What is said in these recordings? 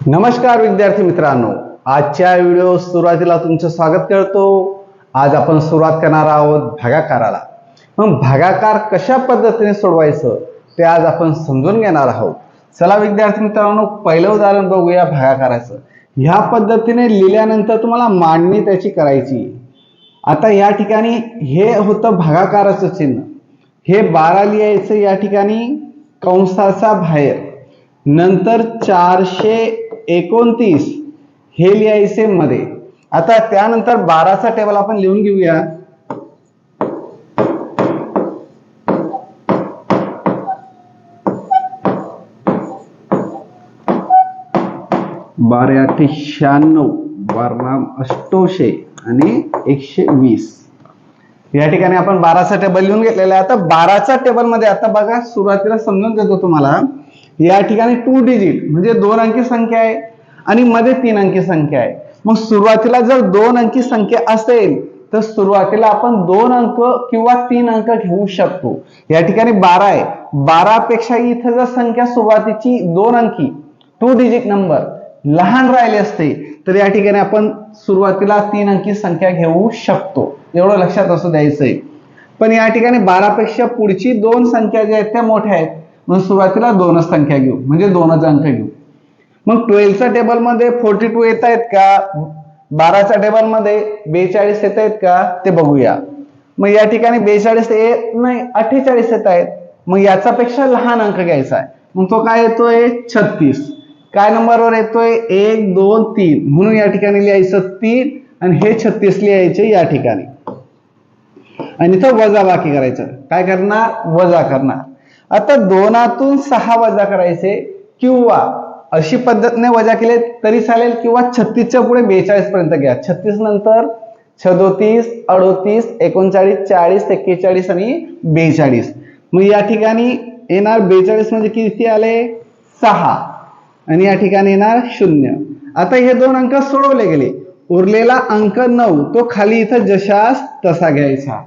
नमस्कार विद्यार्थी मित्रांनो, आजच्या व्हिडिओ सुरुवातीला तुमचं स्वागत करतो। आज आपण सुरुवात करणार आहोत भागाकाराला। मग भागाकार कशा पद्धतीने सोडवायचं ते आज आपण समजून घेणार आहोत। चला विद्यार्थी मित्रांनो, पहिलं उदाहरण बघूया भागाकाराचं। ह्या पद्धतीने लिहिल्यानंतर तुम्हाला मांडणी त्याची करायची। आता या ठिकाणी हे होतं भागाकाराचं चिन्ह, हे 12 लिहायचं या ठिकाणी कंसाचा बाहेर, नंतर 429 हे लिहायचे मध्ये। आता त्यानंतर 12चा टेबल आपण लिहून घेऊया। 12 8 96, 12 800 आणि 120 या ठिकाणी आपण 12चा टेबल लिहून घेतलेला आहे। आता 12चा टेबल मध्ये आता बघा, सुरुवातीला समजून देतो तुम्हाला। या ठिकाणी 2 डिजिट म्हणजे 2 अंकी संख्या आहे आणि मध्ये 3 अंकी संख्या आहे। मग सुरुवातीला जर 2 अंकी संख्या असेल तर सुरुवातीला आपण 2 अंक किंवा 3 अंक घेऊ शकतो। या ठिकाणी 12 आहे, 12 पेक्षा इथे जर संख्या सुरुवातीची 2 अंकी 2 डिजिट नंबर लहान राहिले असते तर या ठिकाणी आपण सुरुवातीला 3 अंकी संख्या घेऊ शकतो, एवढं लक्षात असू द्यायचंय। पण या ठिकाणी 12 पेक्षा पुढची 2 संख्या ज्या आहेत त्या मोठ्या आहेत, मग सुरुवातीला 2च संख्या घेऊ, म्हणजे 2च अंक घेऊ। मग 12च्या टेबल मध्ये 42 येत आहेत का, 12च्या टेबल मध्ये 42 येत आहेत का ते बघूया। मग या ठिकाणी 42 येत नाही, 48 येत आहेत। मग याचा पेक्षा लहान अंक घ्यायचा आहे, मग तो काय येतोय 36। काय नंबरवर येतोय 1 2 3, म्हणून या ठिकाणी लिहायचं 3 आणि हे 36 लिहायचे या ठिकाणी। आणि इथं वजाबाकी करायचं, काय करणार वजा करणार। आता 2तून 6 वजा करायचे किंवा अशी पद्धतीने वजा केले तरी चालेल, किंवा 36च्या पुढे 42 पर्यंत घ्या। 36 नंतर 37 38 39 40 41 आणि 42। मग या ठिकाणी येणार 42 म्हणजे किती आले 6 आणि या ठिकाणी येणार 0। आता हे 2 अंक सोडवले गेले, उरलेला अंक 9 तो खाली इथं जशास तसा घ्यायचा।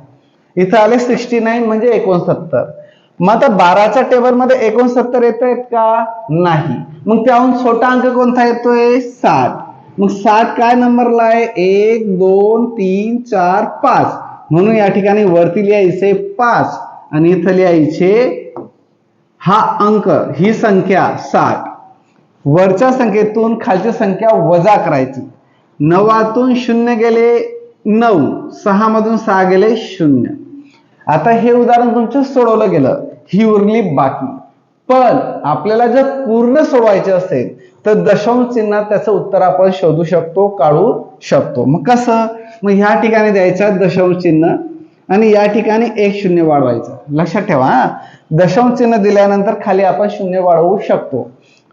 इथं आले 69 म्हणजे 69। मग आता 12च्या टेबल मध्ये 69 येत आहेत का, नाही। मग त्याहून छोटा अंक कोणता येतोय 60। मग 60 काय नंबरला आहे 1 2 3 4 5, म्हणून या ठिकाणी वरती लिहायचे 5 आणि इथं लिहायचे हा अंक, ही संख्या 60। वरच्या संख्येतून खालची संख्या वजा करायची। 9तून 0 गेले 9, 6 मधून 6 गेले 0। आता हे उदाहरण तुमचं सोडवलं गेलं, ही उरली बाकी। पण आपल्याला जर पूर्ण सोडवायचे असेल तर दशांश चिन्हात त्याचं उत्तर आपण शोधू शकतो, काढू शकतो। मग कसं, मग ह्या ठिकाणी द्यायचं दशांश चिन्ह आणि या ठिकाणी 1 0 वाढवायचं। लक्षात ठेवा, दशांश चिन्ह दिल्यानंतर खाली आपण 0 वाढवू शकतो।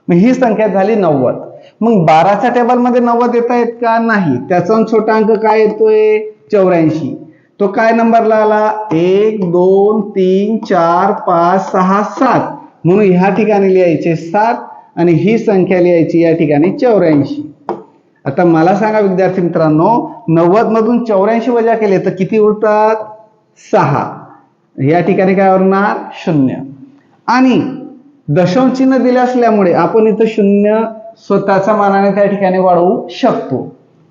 मग ही संख्या झाली 90। मग 12च्या टेबल मध्ये 90 येत आहेत का, नाही। त्याचा छोटा अंक काय येतोय 84। तो काय नंबरला आला 1 2 3 4 5 6 7, म्हणून ह्या ठिकाणी लिहायचे 7 आणि ही संख्या लिहायची या ठिकाणी 84। आता मला सांगा विद्यार्थी मित्रांनो, 90 मधून 84 वजा केले तर किती उरतात 6, या ठिकाणी काय उरणार 0। आणि दशांश चिन्ह दिले असल्यामुळे आपण इथं 0 स्वतःच्या मानाने त्या ठिकाणी वाढवू शकतो,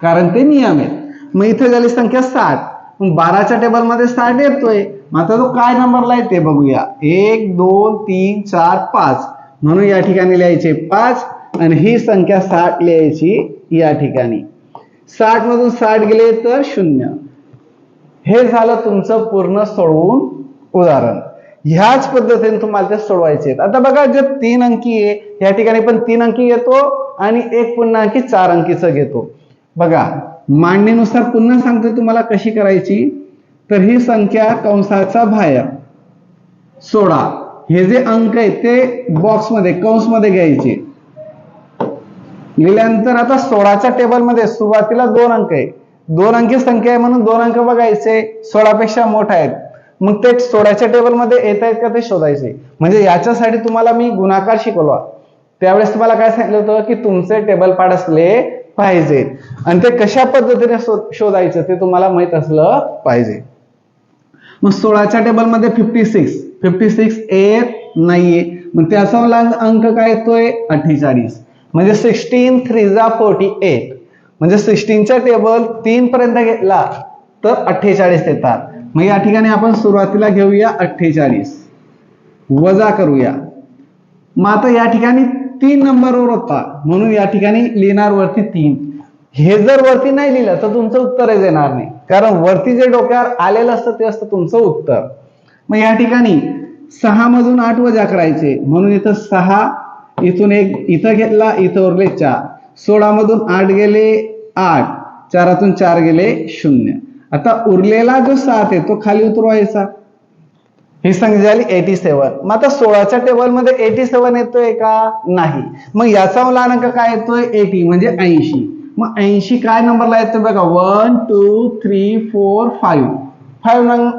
कारण ते नियम आहेत। मग इथे झाली संख्या 60। मग 12च्या टेबल मध्ये 60 येतोय, मग आता तो काय नंबरला आहे ते बघूया। 1 2 3 4 5, म्हणून या ठिकाणी लिहायचे 5 आणि ही संख्या 60 लिहायची या ठिकाणी। 60 मधून 60 गेले तर 0। हे झालं तुमचं पूर्ण सोडवून उदाहरण। ह्याच पद्धतीने तुम्हाला ते सोडवायचे आहेत। आता बघा, जे 3 अंकी आहे या ठिकाणी पण 3 अंकी घेतो आणि एक पुन्हा अंकी 4 अंकीचं घेतो। बघा, मांडणीनुसार पुन्हा सांगतो तुम्हाला कशी करायची। तर ही संख्या कंसाचा बाहेर सोडा, हे जे अंक आहेत ते बॉक्स मध्ये कंस मध्ये घ्यायचे। लिहिल्यानंतर आता 16च्या टेबल मध्ये सुरुवातीला 2 अंक आहे, 2 अंकी संख्या आहे म्हणून 2 अंक बघायचे, 16 पेक्षा मोठा आहेत। मग ते 16च्या टेबल मध्ये येत आहेत का ते शोधायचे। म्हणजे याच्यासाठी तुम्हाला मी गुणाकार शिकवला, त्यावेळेस तुम्हाला काय सांगितलं होतं की तुमचे टेबल पाठ असले पाहिजे आणि ते कशा पद्धतीने शोधायचं ते तुम्हाला माहित असलं पाहिजे। मग 16च्या टेबल मध्ये 56 येत नाहीये, मग त्याचा अंक काय येतोय 48। म्हणजे 16 3 जा 48, म्हणजे 16चा टेबल 3 पर्यंत घेतला तर 48 येतात. मग या ठिकाणी आपण सुरुवातीला घेऊया 48 वजा करूया. मग आता या ठिकाणी 3 नंबरवर होता म्हणून या ठिकाणी लिहिणार वरती 3. हे जर वरती नाही लिहिलं तर तुमचं उत्तरच येणार नाही, कारण वरती जे डोक्यावर आलेलं असतं ते असतं तुमचं उत्तर. मग या ठिकाणी 6 मधून 8 वजा करायचे म्हणून इथं 6, इथून 1 इथं घेतला, इथं उरले 4. 16 मधून 8 गेले 8, 4 4 गेले 0. आता उरलेला जो 7 आहे तो खाली उतरवायचा. ही संख्या झाली 87. मग आता 16च्या टेबलमध्ये 87 येतोय का? नाही. मग याचा लहानांक काय येतोय? 80 म्हणजे 80. मग 80 काय नंबरला येतोय बघा? 1 2 3 4 5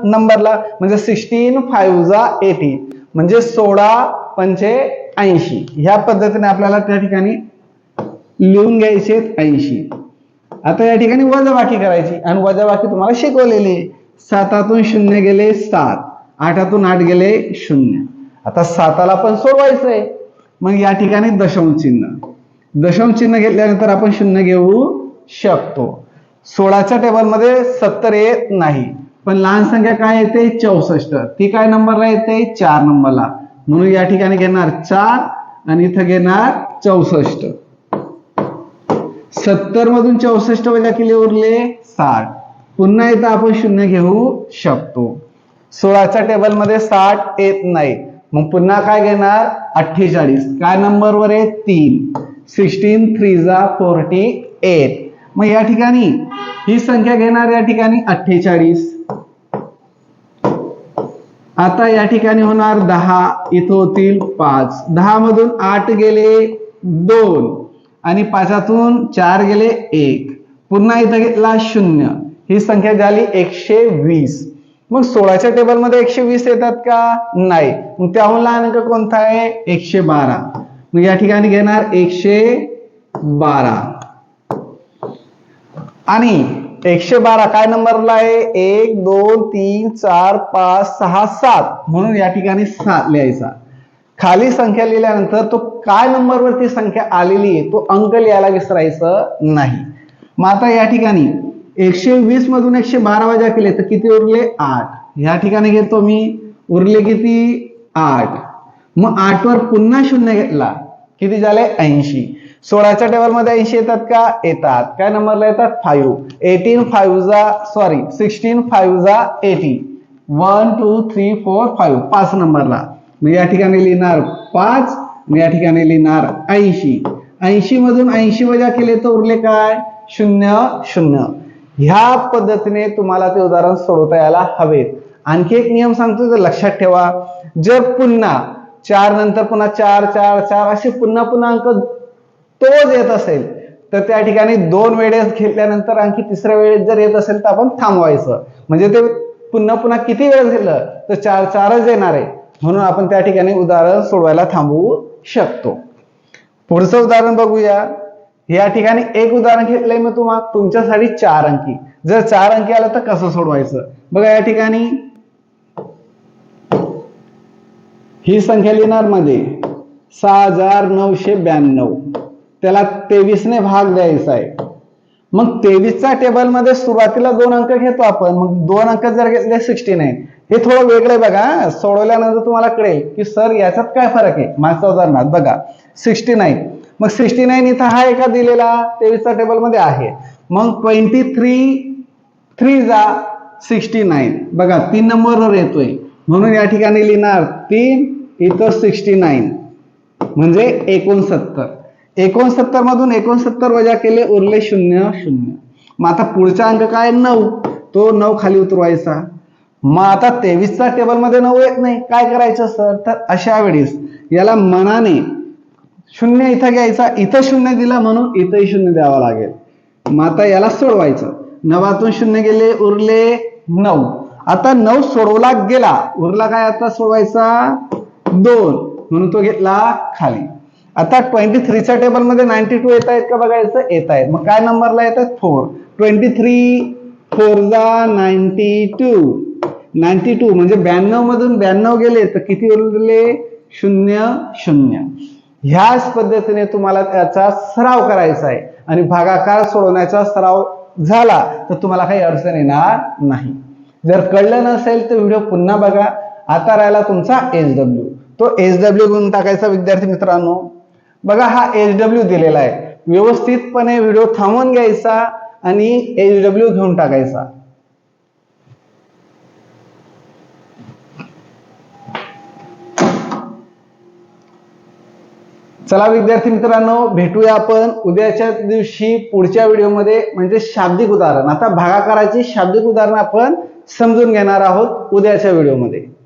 नंबरला, म्हणजे 16 5 जा 80 म्हणजे 16 पंचे 80. ह्या पद्धतीने आपल्याला त्या ठिकाणी लिहून घ्यायचे 80. आता या ठिकाणी वजाबाकी करायची आणि वजाबाकी तुम्हाला शिकवलेली. 7 0 गेले 7, 8 8 गेले 0. आता 7ला पण सोडवायचंय. मग या ठिकाणी दशांश चिन्ह घेतल्यानंतर आपण 0 घेऊ शकतो. 16च्या टेबलमध्ये 70 येत नाही, पण लहान संख्या काय येते? 64. ती काय नंबरला येते? 4 नंबरला. म्हणून या ठिकाणी घेणार 4 आणि इथं घेणार 64. 70 मधून 64 वजा केले उरले 60. पुन्हा इथं आपण 0 घेऊ शकतो. 16च्या टेबलमध्ये 60 येत नाही, मग पुन्हा काय घेणार? 48. काय नंबरवर आहे? 3. 16 3 जा 48. मग या ठिकाणी ही संख्या घेणार या ठिकाणी 48. आता या ठिकाणी होणार 10, इथं होतील 5. 10 मधून 8 गेले 2 आणि 5 4 गेले 1. पुन्हा इथं घेतला 0. ही संख्या झाली 120. मग 16च्या टेबलमध्ये 120 येतात का? नाही. मग त्याहून लहान अंक कोणता आहे? 112. मग या ठिकाणी घेणार 112 आणि 112 काय नंबरला आहे? 1 2 3 4 5 6 7 म्हणून या ठिकाणी 7 लिहायचा. खाली संख्या लिहिल्यानंतर तो काय नंबरवरती संख्या आलेली आहे तो अंक लिहायला विसरायचं नाही. मग आता या ठिकाणी 120 मधून 112 वजा केले तर किती उरले? 8. या ठिकाणी घेतो मी, उरले किती? 8. मग 8 वर पुन्हा 0 घेतला, किती झाले? 80. 16च्या टेबलमध्ये 80 येतात का? येतात. काय नंबरला येतात? 5. 16 5 जा 80. 1 2 3 4 5 5 नंबरला. मग या ठिकाणी लिहिणार 5. मग या ठिकाणी लिहिणार 80. 80 मधून 80 वजा केले तर उरले काय? 0 0. ह्या पद्धतीने तुम्हाला ते उदाहरण सोडवता यायला हवेत. आणखी एक नियम सांगतो तर लक्षात ठेवा. जर पुन्हा 4 नंतर पुन्हा 4 4 4 असे पुन्हा पुन्हा अंक तोच येत असेल तर त्या ठिकाणी 2 वेळेस घेतल्यानंतर आणखी तिसऱ्या वेळेस जर येत असेल तर आपण थांबवायचं. म्हणजे ते पुन्हा पुन्हा किती वेळेस घेतलं तर 4 4च येणार आहे, म्हणून आपण त्या ठिकाणी उदाहरण सोडवायला थांबवू शकतो. पुढचं उदाहरण बघूया. या ठिकाणी एक उदाहरण घेतलंय मी तुमच्यासाठी 4 अंकी. जर 4 अंकी आलं तर कसं सोडवायचं बघा. या ठिकाणी ही संख्या लिहिणार मध्ये 6992, त्याला 23 ने भाग द्यायचा आहे. मग 23च्या टेबलमध्ये सुरुवातीला 2 अंक घेतो आपण. मग 2 अंक जर घेतले 69. हे थोडं वेगळं बघा, सोडवल्यानंतर तुम्हाला कळेल की सर याच्यात काय फरक आहे. मागच्या उदाहरणात बघा 69. मग 69 इथं आहे का दिलेला? 23च्या टेबलमध्ये आहे. मग 23 3 जा 69 बघा 3 नंबरवर येतोय, म्हणून या ठिकाणी लिहिणार 3, इथं 69 म्हणजे 69. 69 मधून 69 वजा केले उरले 0 0. मग आता पुढचा अंक काय? 9. तो 9 खाली उतरवायचा. मग आता 23च्या टेबलमध्ये 9 येत नाही, काय करायचं सर? तर अशा वेळेस याला मनाने 0 इथं घ्यायचा. इथं 0 दिला म्हणून इथंही 0 द्यावा लागेल. मग आता याला सोडवायचं. 9 0 गेले उरले 9. आता 9 सोडवला गेला, उरला काय आता सोडवायचा? 2, म्हणून तो घेतला खाली. आता 23च्या टेबलमध्ये 92 येत आहेत का बघायचं? येत आहेत. मग काय नंबरला येतात? 4. 23 4 जा 92. 92 म्हणजे 92 मधून 92 गेले तर किती उरले? 0 0. ह्याच पद्धतीने तुम्हाला त्याचा सराव करायचा आहे आणि भागाकार सोडवण्याचा सराव झाला तर तुम्हाला काही अडचण येणार नाही. जर कळलं नसेल तर व्हिडिओ पुन्हा बघा. आता राहिला तुमचा HW. तो HW घेऊन टाकायचा विद्यार्थी मित्रांनो. बघा हा HW दिलेला आहे. व्यवस्थितपणे व्हिडिओ थांबवून घ्यायचा आणि HW घेऊन टाकायचा. चला विद्यार्थी मित्रांनो, भेटूया आपण उद्याच्या दिवशी पुढच्या व्हिडिओमध्ये, म्हणजे शाब्दिक उदाहरण. आता भागाकाराची शाब्दिक उदाहरण आपण समजून घेणार आहोत उद्याच्या व्हिडिओमध्ये.